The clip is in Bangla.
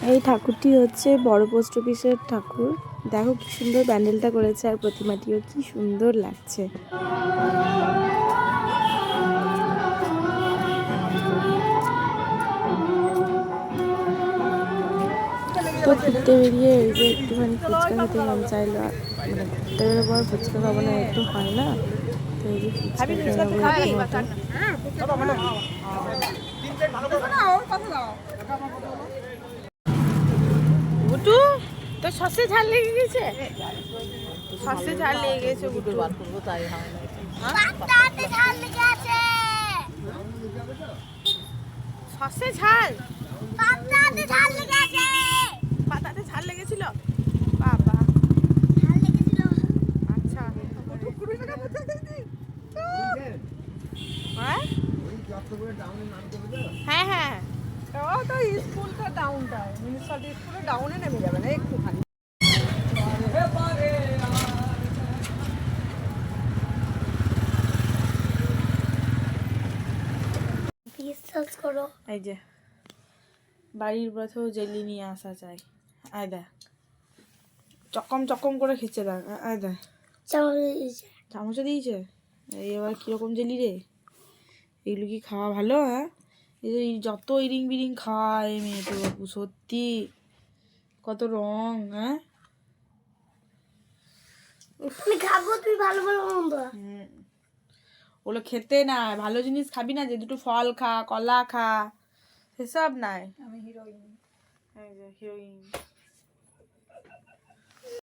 এই ঠাকুরটি হচ্ছে বড় পোস্ট অফিসের ঠাকুর। দেখো কি সুন্দর প্যান্ডেলটা করেছে, আর প্রতিমাটিও কি সুন্দর লাগছে। তো ঘুরতে বেরিয়ে এই যে একটুখানি ফুচকা খেতে মন চাইলো, মানে ঘুরতে বেরোর পর ফুচকা খাবো না একটু হয় না, তো এই যে ফুচকা খেয়ে নেবো গুটু তো সসে ঝাল লেগে গেছে, সসে ঝাল লেগে গেছে, গুটু বার করবো তাই হয় না। পাতাতে ঝাল লেগে আছে, সসে ঝাল, পাতাতে ঝাল লেগে আছে, পাতাতে ঝাল লেগেছিল, বাবা ঝাল লেগেছিল। আচ্ছা হ্যাঁ হ্যাঁ ও তো স্কুলটা ডাউনটা, মিউনিসিপালিটি স্কুলে ডাউনে নেমে যাবে না একটুখানি। বিশ্বাস করো, এই যে বাড়ির পথেও জেলি নিয়ে আসা চাই। আয় দেখ চকম চকম করে খেচ্ছে, দেখ আয় দেখ চামচে দিয়েছে। এই এবার কিরকম জেলি রে, এগুলো কি খাওয়া ভালো? হ্যাঁ, এই যে যত ইরিং বিরিং খায় মেয়েটা বাবু, সত্যি কত রং। হ্যাঁ খাবো, তুই ভালো ভালো মন্দ ওগুলো খেতে নাই, ভালো জিনিস খাবি না, যে দুটো ফল খা, কলা খা, সেসব নাই। আমি হিরোইন, এই যে হিরোইন।